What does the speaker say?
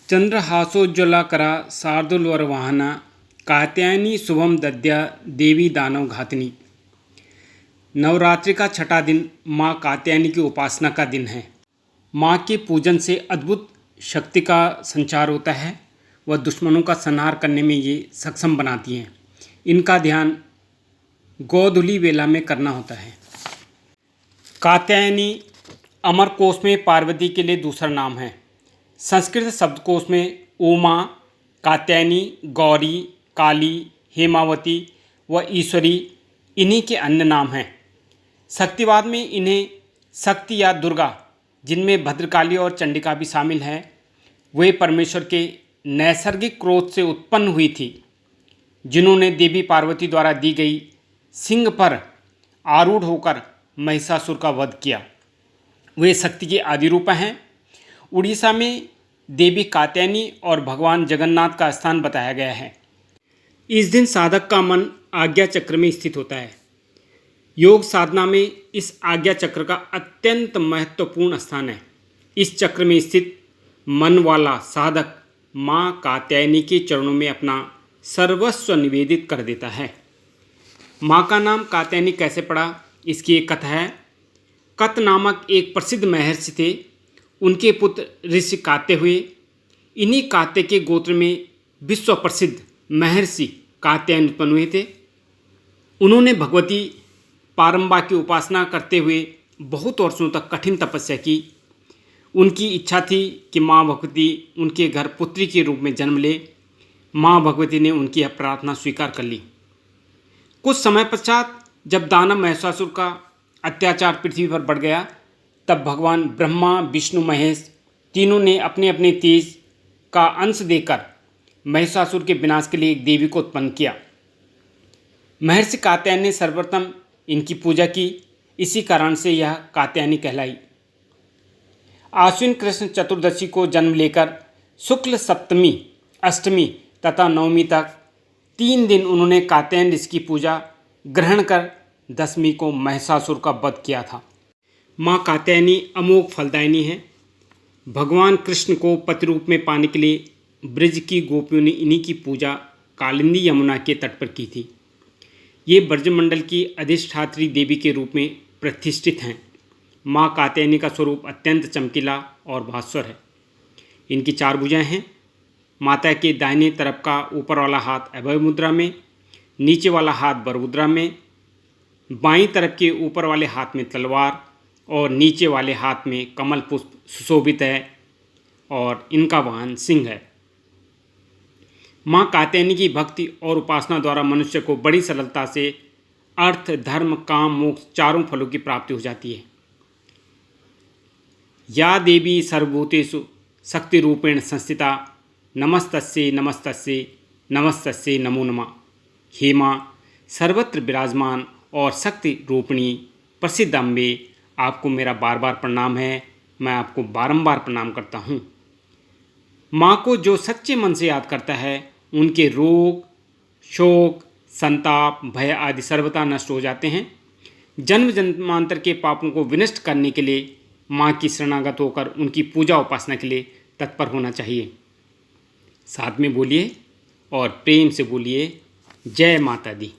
चंद्रहासोज्ज्वलाकरा शार्दूलवरवाहना कात्यायनी शुभम दद्या देवी दानव घातनी। नवरात्रि का छठा दिन माँ कात्यायनी की उपासना का दिन है। माँ के पूजन से अद्भुत शक्ति का संचार होता है। वह दुश्मनों का संहार करने में ये सक्षम बनाती हैं। इनका ध्यान गोधूली वेला में करना होता है। कात्यायनी अमरकोश में पार्वती के लिए दूसरा नाम है। संस्कृत शब्दकोश में उमा, कात्यायनी, गौरी, काली, हेमावती व ईश्वरी इन्हीं के अन्य नाम हैं। शक्तिवाद में इन्हें शक्ति या दुर्गा, जिनमें भद्रकाली और चंडिका भी शामिल है, वे परमेश्वर के नैसर्गिक क्रोध से उत्पन्न हुई थी, जिन्होंने देवी पार्वती द्वारा दी गई सिंह पर आरूढ़ होकर महिषासुर का वध किया। वे शक्ति के आदि रूप हैं। उड़ीसा में देवी कात्यायनी और भगवान जगन्नाथ का स्थान बताया गया है। इस दिन साधक का मन आज्ञा चक्र में स्थित होता है। योग साधना में इस आज्ञा चक्र का अत्यंत महत्वपूर्ण स्थान है। इस चक्र में स्थित मन वाला साधक माँ कात्यायनी के चरणों में अपना सर्वस्व निवेदित कर देता है। माँ का नाम कात्यायनी कैसे पड़ा, इसकी एक कथा है। कत नामक एक प्रसिद्ध महर्षि थे। उनके पुत्र ऋषि कात्य हुए। इन्हीं कात्य के गोत्र में विश्व प्रसिद्ध महर्षि कात्यायन उत्पन्न हुए थे। उन्होंने भगवती पारंबा की उपासना करते हुए बहुत वर्षों तक कठिन तपस्या की। उनकी इच्छा थी कि माँ भगवती उनके घर पुत्री के रूप में जन्म ले। माँ भगवती ने उनकी यह प्रार्थना स्वीकार कर ली। कुछ समय पश्चात जब दानव महिषासुर का अत्याचार पृथ्वी पर बढ़ गया, तब भगवान ब्रह्मा, विष्णु, महेश तीनों ने अपने अपने तेज का अंश देकर महिषासुर के विनाश के लिए एक देवी को उत्पन्न किया। महर्षि कात्यायन ने सर्वप्रथम इनकी पूजा की। इसी कारण से यह कात्यायनी कहलाई। आश्विन कृष्ण चतुर्दशी को जन्म लेकर शुक्ल सप्तमी, अष्टमी तथा नवमी तक 3 दिन उन्होंने कात्यायन ऋषि की पूजा ग्रहण कर दशमी को महिषासुर का वध किया था। माँ कात्यायनी अमोघ फलदायिनी है। भगवान कृष्ण को पति रूप में पाने के लिए ब्रज की गोपियों ने इन्हीं की पूजा कालिंदी यमुना के तट पर की थी। ये ब्रजमंडल की अधिष्ठात्री देवी के रूप में प्रतिष्ठित हैं। माँ कात्यायनी का स्वरूप अत्यंत चमकीला और भास्वर है। इनकी 4 भुजाएं हैं। माता के दाहिने तरफ का ऊपर वाला हाथ अभय मुद्रा में, नीचे वाला हाथ वर मुद्रा में, बाईं तरफ के ऊपर वाले हाथ में तलवार और नीचे वाले हाथ में कमल पुष्प सुशोभित है और इनका वाहन सिंह है। माँ कात्यायनी की भक्ति और उपासना द्वारा मनुष्य को बड़ी सरलता से अर्थ, धर्म, काम, मोक्ष 4 फलों की प्राप्ति हो जाती है। या देवी सर्वभूतेषु शक्ति रूपेण संस्थिता नमस्तस्यै नमस्तस्यै नमस्तस्यै नमो नमः। हे माँ, सर्वत्र विराजमान और शक्ति रूपिणी प्रसिद्ध अम्बे, आपको मेरा बार बार प्रणाम है। मैं आपको बारंबार प्रणाम करता हूँ। माँ को जो सच्चे मन से याद करता है, उनके रोग, शोक, संताप, भय आदि सर्वथा नष्ट हो जाते हैं। जन्म जन्मांतर के पापों को विनष्ट करने के लिए माँ की शरणागत होकर उनकी पूजा उपासना के लिए तत्पर होना चाहिए। साथ में बोलिए और प्रेम से बोलिए, जय माता दी।